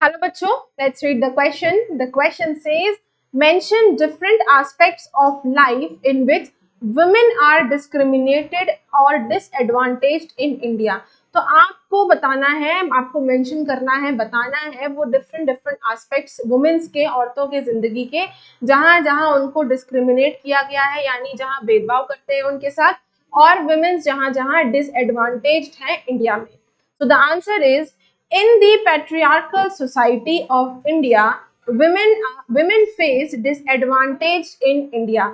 Hello बच्चों, let's read the question. The question says, mention different aspects of life in which women are discriminated or disadvantaged in India. तो आपको बताना है, आपको mention करना है, बताना है वो डिफरेंट एस्पेक्ट्स वुमेन्स के, औरतों के जिंदगी के, जहां जहां उनको डिस्क्रिमिनेट किया गया है, यानी जहां भेदभाव करते हैं उनके साथ, और वुमेन्स जहां जहां डिसएडवांटेज्ड है इंडिया में. So the answer is, in the patriarchal society of India, women face disadvantage in India.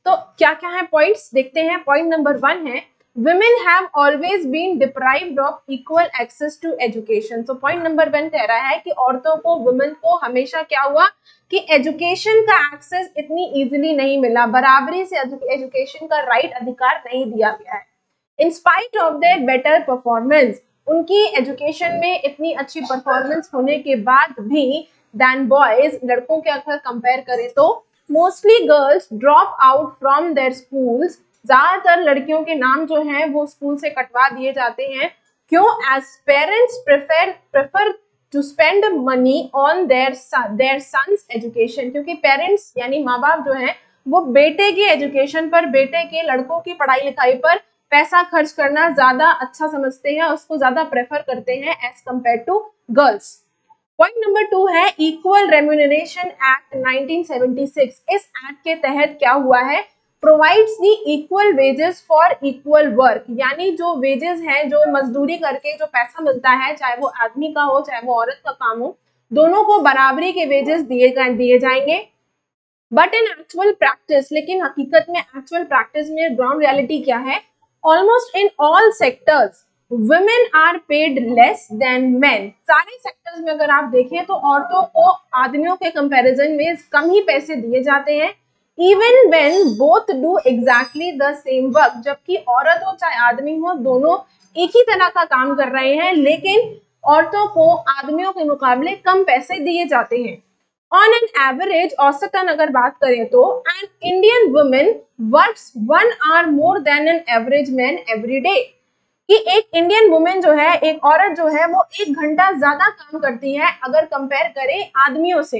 तो क्या क्या है पॉइंट्स देखते हैं. पॉइंट नंबर 1 है, women have always been deprived of equal access to education. तो पॉइंट नंबर 1 कह रहा है कि औरतों को, वुमेन को हमेशा क्या हुआ कि एजुकेशन का एक्सेस इतनी इजीली नहीं मिला, बराबरी से एजुकेशन का राइट अधिकार नहीं दिया गया है. In spite of their better performance, उनकी एजुकेशन में इतनी अच्छी परफॉर्मेंस होने के बाद भी दैन बॉयज, लड़कों के अगर कंपेयर करें तो mostly girls drop out from there schools. ज्यादातर लड़कियों के नाम जो हैं वो स्कूल से कटवा दिए जाते हैं. क्यों? As parents prefer to spend money on their sons education. क्योंकि पेरेंट्स यानी माँ बाप जो हैं वो बेटे की एजुकेशन पर, बेटे के, लड़कों की पढ़ाई लिखाई पर पैसा खर्च करना ज्यादा अच्छा समझते हैं, उसको ज्यादा प्रेफर करते हैं as compare to girls. Point number 2 है, इक्वल रेम्यूनरेशन एक्ट 1976. इस एक्ट के तहत क्या हुआ है, provides the equal wages for equal work. यानी जो वेजेस हैं, जो मजदूरी करके जो पैसा मिलता है, चाहे वो आदमी का हो चाहे वो औरत का काम हो, दोनों को बराबरी के वेजेस दिए जाएंगे. बट इन एक्चुअल प्रैक्टिस, लेकिन हकीकत में, एक्चुअल प्रैक्टिस में ग्राउंड रियलिटी क्या है, almost in all sectors women are paid less than men. सारे सेक्टर्स में अगर आप देखें तो औरतों को आदमियों के कंपैरिजन में कम ही पैसे दिए जाते हैं. Even when both do exactly the same work, जबकि औरत हो चाहे आदमी हो, दोनों एक ही तरह का काम कर रहे हैं, लेकिन औरतों को आदमियों के मुकाबले कम पैसे दिए जाते हैं. ऑन एन एवरेज, औसतन अगर बात करें तो, an Indian women works 1 hour more than an average man every day. कि एक इंडियन वुमेन जो है, एक औरत जो है, वो 1 घंटा ज्यादा काम करती है अगर कंपेयर करें आदमियों से,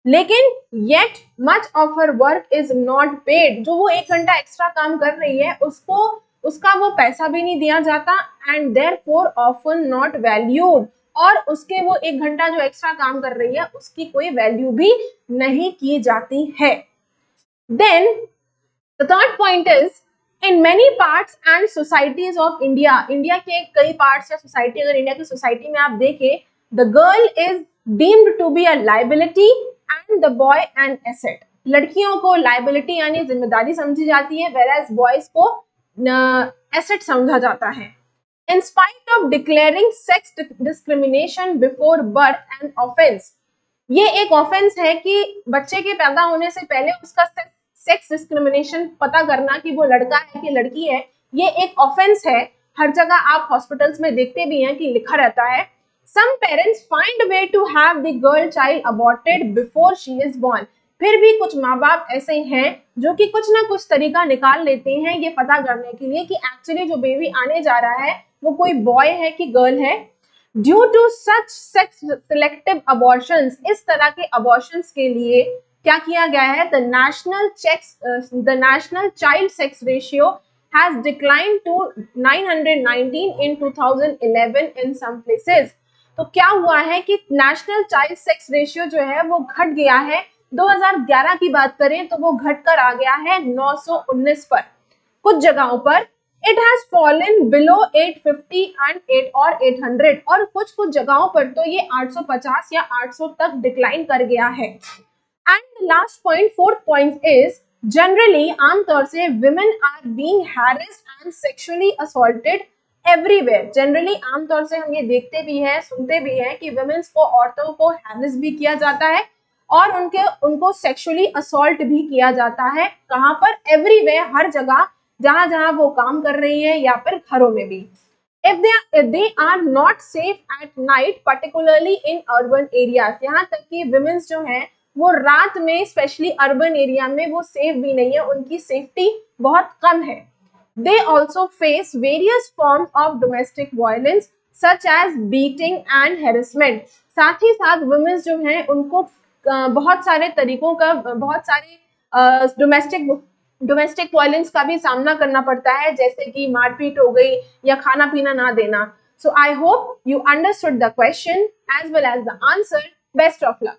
लेकिन yet much of her work is not paid. जो वो 1 घंटा एक्स्ट्रा काम कर रही है उसको, उसका वो पैसा भी नहीं दिया जाता, and therefore often not valued. और उसके वो 1 घंटा जो एक्स्ट्रा काम कर रही है उसकी कोई वैल्यू भी नहीं की जाती है. Then the third point is, in many parts and societies of India, India के कई पार्ट्स या सोसाइटी, अगर इंडिया की सोसाइटी में आप देखें, the girl is deemed to be a liability and the boy an asset. लड़कियों को लाइबिलिटी यानी जिम्मेदारी समझी जाती है, वेराज बॉयज को एसेट समझा जाता है. In spite of declaring sex discrimination before birth an offense, ये एक ऑफेंस है कि बच्चे के पैदा होने से पहले उसका सेक्स डिस्क्रिमिनेशन पता करना कि वो लड़का है कि लड़की है, ये एक ऑफेंस है. हर जगह आप हॉस्पिटल्स में देखते भी हैं कि लिखा रहता है. Some parents find a way to have the girl child aborted before she is born. फिर भी कुछ माँ बाप ऐसे हैं जो कि कुछ ना कुछ तरीका निकाल लेते हैं ये पता करने के लिए कि एक्चुअली जो बेबी आने जा रहा है वो कोई बॉय है कि गर्ल है. Due to such sex selective abortions, इस तरह के अबॉर्शंस के लिए क्या किया गया है, the national child sex ratio has declined to 919 in 2011 in some places. तो क्या हुआ है कि नेशनल चाइल्ड सेक्स रेशियो जो है वो घट गया है. 2011 की बात करें तो वो घटकर आ गया है 919 पर. कुछ जगहों पर it has fallen below 850 and 800, और कुछ जगहों पर तो ये 850 या 800 तक डिक्लाइन कर गया है. And last point, fourth point is, generally, आमतौर से, women are being harassed and sexually assaulted everywhere. Generally आमतौर से हम ये देखते भी हैं, सुनते भी हैं कि वुमेन्स को, औरतों को हैरेस भी किया जाता है और उनको सेक्सुअली असॉल्ट भी किया जाता है. कहां पर? एवरीवेयर, हर जगह जहां जहां वो काम कर रही है या फिर घरों में भी. if they are not safe at night, particularly in urban areas, यहाँ तक कि women's जो हैं वो रात में, स्पेशली अर्बन एरिया में, वो सेफ भी नहीं है, उनकी सेफ्टी बहुत कम है. They also face various forms of domestic violence. Such as beating and harassment. साथ ही साथ वुमेन्स जो हैं उनको बहुत सारे तरीकों का, बहुत सारे डोमेस्टिक वायलेंस का भी सामना करना पड़ता है, जैसे कि मारपीट हो गई या खाना पीना ना देना। So I hope you understood the question as well as the answer. Best of luck.